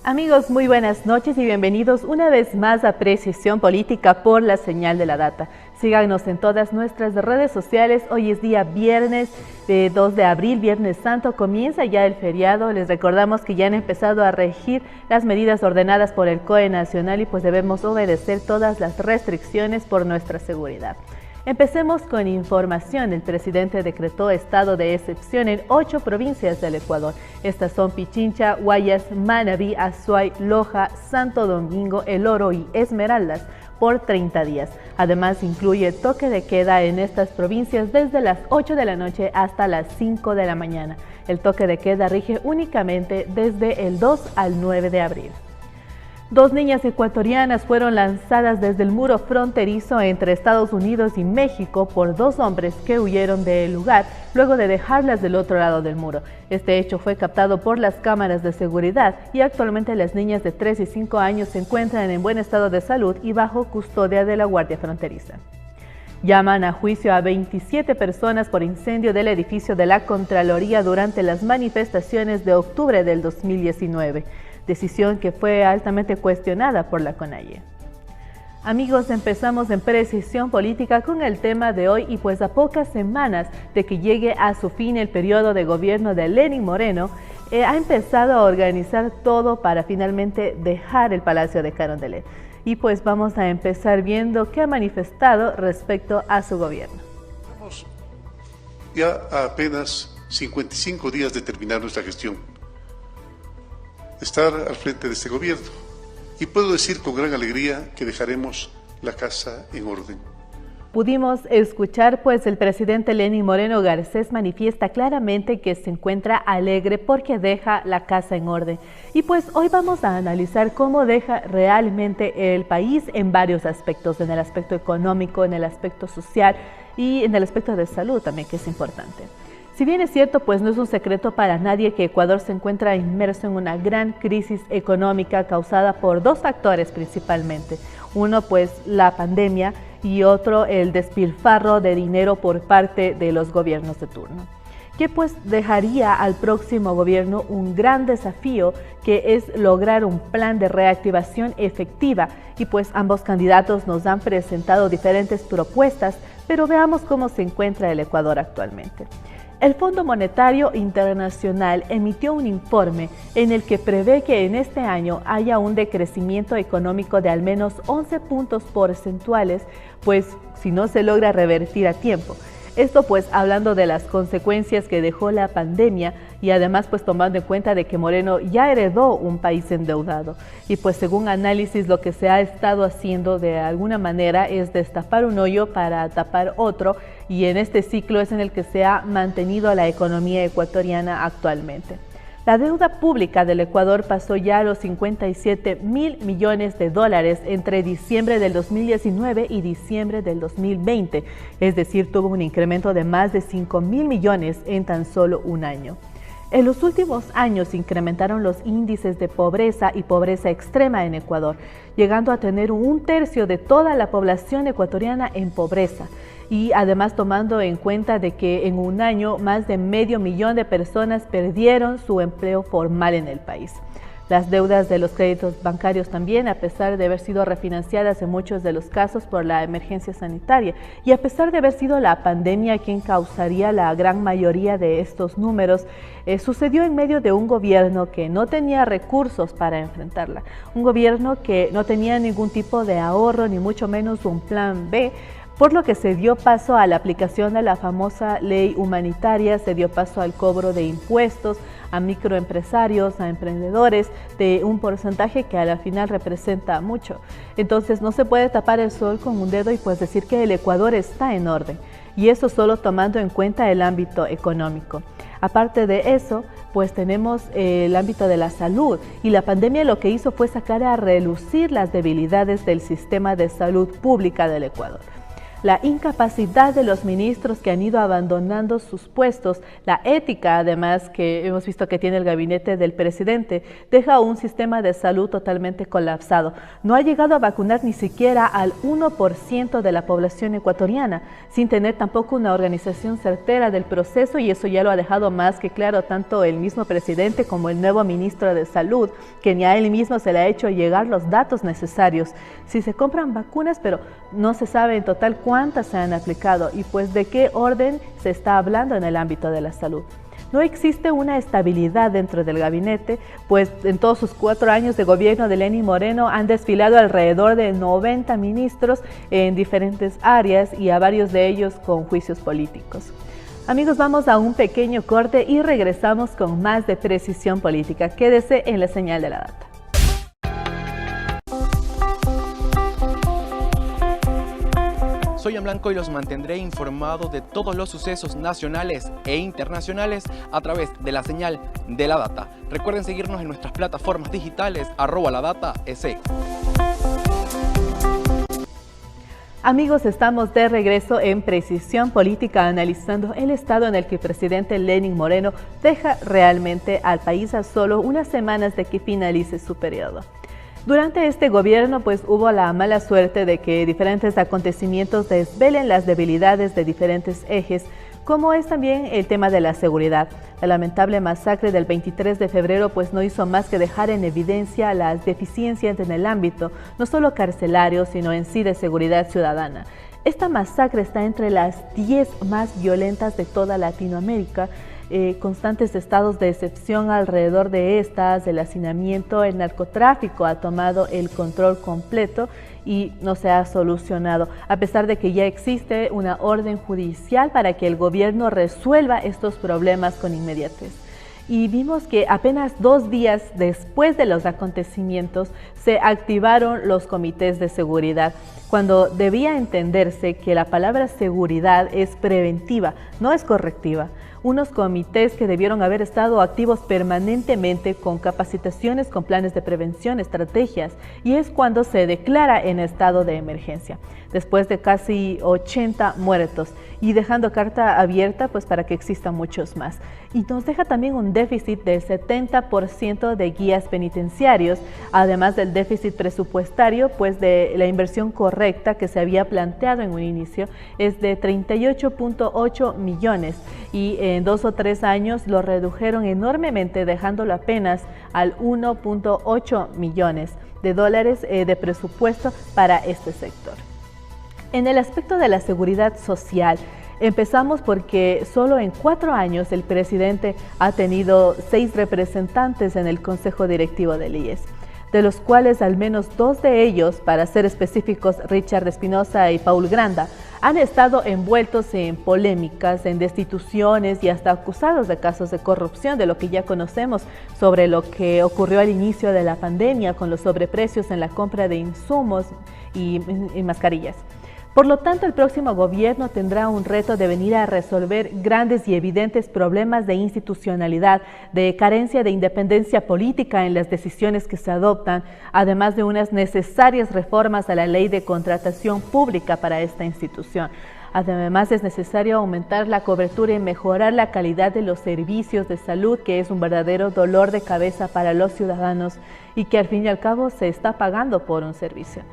Amigos, muy buenas noches y bienvenidos una vez más a Precisión Política por la señal de la data. Síganos en todas nuestras redes sociales. Hoy es día viernes 2 de abril, Viernes Santo. Comienza ya el feriado. Les recordamos que ya han empezado a regir las medidas ordenadas por el COE Nacional y pues debemos obedecer todas las restricciones por nuestra seguridad. Empecemos con información. El presidente decretó estado de excepción en 8 provincias del Ecuador. Estas son Pichincha, Guayas, Manabí, Azuay, Loja, Santo Domingo, El Oro y Esmeraldas por 30 días. Además, incluye toque de queda en estas provincias desde las 8 de la noche hasta las 5 de la mañana. El toque de queda rige únicamente desde el 2 al 9 de abril. 2 niñas ecuatorianas fueron lanzadas desde el muro fronterizo entre Estados Unidos y México por 2 hombres que huyeron del lugar luego de dejarlas del otro lado del muro. Este hecho fue captado por las cámaras de seguridad y actualmente las niñas de 3 y 5 años se encuentran en buen estado de salud y bajo custodia de la Guardia Fronteriza. Llaman a juicio a 27 personas por incendio del edificio de la Contraloría durante las manifestaciones de octubre del 2019. Decisión que fue altamente cuestionada por la CONAIE. Amigos, empezamos en Precisión Política con el tema de hoy y pues a pocas semanas de que llegue a su fin el periodo de gobierno de Lenín Moreno, ha empezado a organizar todo para finalmente dejar el Palacio de Carondelet. Y pues vamos a empezar viendo qué ha manifestado respecto a su gobierno. Estamos ya a apenas 55 días de terminar nuestra gestión. Estar al frente de este gobierno y puedo decir con gran alegría que dejaremos la casa en orden. Pudimos escuchar pues el presidente Lenín Moreno Garcés manifiesta claramente que se encuentra alegre porque deja la casa en orden. Y pues hoy vamos a analizar cómo deja realmente el país en varios aspectos, en el aspecto económico, en el aspecto social y en el aspecto de salud también, que es importante. Si bien es cierto, pues no es un secreto para nadie que Ecuador se encuentra inmerso en una gran crisis económica causada por 2 factores principalmente. Uno, pues la pandemia y otro, el despilfarro de dinero por parte de los gobiernos de turno, que pues dejaría al próximo gobierno un gran desafío, que es lograr un plan de reactivación efectiva. Y pues ambos candidatos nos han presentado diferentes propuestas, pero veamos cómo se encuentra el Ecuador actualmente. El Fondo Monetario Internacional emitió un informe en el que prevé que en este año haya un decrecimiento económico de al menos 11 puntos porcentuales, pues si no se logra revertir a tiempo. Esto pues hablando de las consecuencias que dejó la pandemia y además pues tomando en cuenta de que Moreno ya heredó un país endeudado. Y pues según análisis lo que se ha estado haciendo de alguna manera es destapar un hoyo para tapar otro, y en este ciclo es en el que se ha mantenido la economía ecuatoriana actualmente. La deuda pública del Ecuador pasó ya a los 57.000 millones de dólares entre diciembre del 2019 y diciembre del 2020, es decir, tuvo un incremento de más de 5.000 millones en tan solo un año. En los últimos años se incrementaron los índices de pobreza y pobreza extrema en Ecuador, llegando a tener 1/3 de toda la población ecuatoriana en pobreza. Y además tomando en cuenta de que en un año más de 500.000 de personas perdieron su empleo formal en el país. Las deudas de los créditos bancarios también, a pesar de haber sido refinanciadas en muchos de los casos por la emergencia sanitaria y a pesar de haber sido la pandemia quien causaría la gran mayoría de estos números, sucedió en medio de un gobierno que no tenía recursos para enfrentarla, un gobierno que no tenía ningún tipo de ahorro ni mucho menos un plan B, por lo que se dio paso a la aplicación de la famosa ley humanitaria, se dio paso al cobro de impuestos a microempresarios, a emprendedores, de un porcentaje que a la final representa mucho. Entonces no se puede tapar el sol con un dedo y pues decir que el Ecuador está en orden, y eso solo tomando en cuenta el ámbito económico. Aparte de eso, pues tenemos el ámbito de la salud, y la pandemia lo que hizo fue sacar a relucir las debilidades del sistema de salud pública del Ecuador. la incapacidad de los ministros que han ido abandonando sus puestos, la ética además que hemos visto que tiene el gabinete del presidente, deja un sistema de salud totalmente colapsado. No ha llegado a vacunar ni siquiera al 1% de la población ecuatoriana, sin tener tampoco una organización certera del proceso, y eso ya lo ha dejado más que claro tanto el mismo presidente como el nuevo ministro de Salud, que ni a él mismo se le ha hecho llegar los datos necesarios. Si se compran vacunas, pero no se sabe en total cuántas se han aplicado y pues de qué orden se está hablando en el ámbito de la salud. No existe una estabilidad dentro del gabinete, pues en todos sus 4 años de gobierno de Lenín Moreno han desfilado alrededor de 90 ministros en diferentes áreas y a varios de ellos con juicios políticos. Amigos, vamos a un pequeño corte y regresamos con más de Precisión Política. Quédese en la señal de la data. Soy en Blanco y los mantendré informados de todos los sucesos nacionales e internacionales a través de la señal de la data. Recuerden seguirnos en nuestras plataformas digitales @ladata.es. Amigos, estamos de regreso en Precisión Política analizando el estado en el que el presidente Lenín Moreno deja realmente al país a solo unas semanas de que finalice su periodo. Durante este gobierno pues hubo la mala suerte de que diferentes acontecimientos desvelen las debilidades de diferentes ejes, como es también el tema de la seguridad. La lamentable masacre del 23 de febrero pues no hizo más que dejar en evidencia las deficiencias en el ámbito, no solo carcelario, sino en sí de seguridad ciudadana. Esta masacre está entre las 10 más violentas de toda Latinoamérica. Constantes estados de excepción alrededor de estas, el hacinamiento, el narcotráfico ha tomado el control completo y no se ha solucionado, a pesar de que ya existe una orden judicial para que el gobierno resuelva estos problemas con inmediatez. Y vimos que apenas 2 días después de los acontecimientos se activaron los comités de seguridad, cuando debía entenderse que la palabra seguridad es preventiva, no es correctiva. Unos comités que debieron haber estado activos permanentemente con capacitaciones, con planes de prevención, estrategias, y es cuando se declara en estado de emergencia, después de casi 80 muertos y dejando carta abierta pues para que existan muchos más. Y nos deja también un déficit del 70% de guías penitenciarios, además del déficit presupuestario, pues de la inversión correcta que se había planteado en un inicio es de 38.8 millones y en 2 o 3 años lo redujeron enormemente, dejándolo apenas al 1.8 millones de dólares de presupuesto para este sector. En el aspecto de la seguridad social, empezamos porque solo en 4 años el presidente ha tenido 6 representantes en el Consejo Directivo del IES, de los cuales al menos 2 de ellos, para ser específicos, Richard Espinosa y Paul Granda, han estado envueltos en polémicas, en destituciones y hasta acusados de casos de corrupción, de lo que ya conocemos sobre lo que ocurrió al inicio de la pandemia con los sobreprecios en la compra de insumos y mascarillas. Por lo tanto, el próximo gobierno tendrá un reto de venir a resolver grandes y evidentes problemas de institucionalidad, de carencia de independencia política en las decisiones que se adoptan, además de unas necesarias reformas a la ley de contratación pública para esta institución. Además, es necesario aumentar la cobertura y mejorar la calidad de los servicios de salud, que es un verdadero dolor de cabeza para los ciudadanos y que al fin y al cabo se está pagando por un servicio.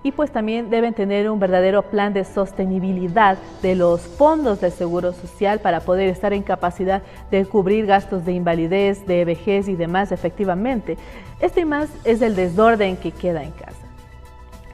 Y pues también deben tener un verdadero plan de sostenibilidad de los fondos de seguro social para poder estar en capacidad de cubrir gastos de invalidez, de vejez y demás efectivamente. Este y más es el desorden que queda en casa.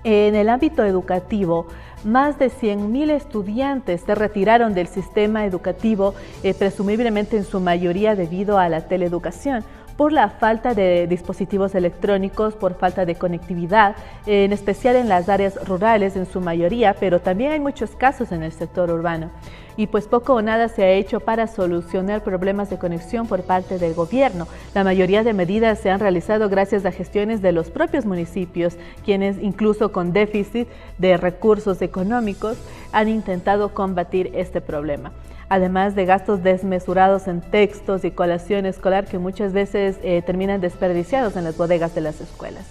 En el ámbito educativo, más de 100.000 estudiantes se retiraron del sistema educativo, presumiblemente en su mayoría debido a la teleeducación, por la falta de dispositivos electrónicos, por falta de conectividad, en especial en las áreas rurales en su mayoría, pero también hay muchos casos en el sector urbano. Y pues poco o nada se ha hecho para solucionar problemas de conexión por parte del gobierno. La mayoría de medidas se han realizado gracias a gestiones de los propios municipios, quienes incluso con déficit de recursos económicos han intentado combatir este problema. Además de gastos desmesurados en textos y colación escolar que muchas veces terminan desperdiciados en las bodegas de las escuelas.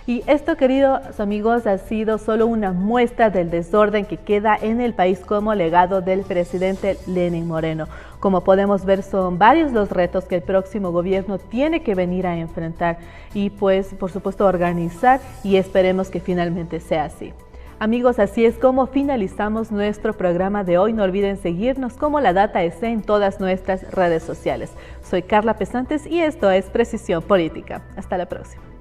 Y esto, queridos amigos, ha sido solo una muestra del desorden que queda en el país como legado del presidente Lenín Moreno. Como podemos ver, son varios los retos que el próximo gobierno tiene que venir a enfrentar y pues, por supuesto, organizar, y esperemos que finalmente sea así. Amigos, así es como finalizamos nuestro programa de hoy. No olviden seguirnos como La Data EC en todas nuestras redes sociales. Soy Carla Pesantes y esto es Precisión Política. Hasta la próxima.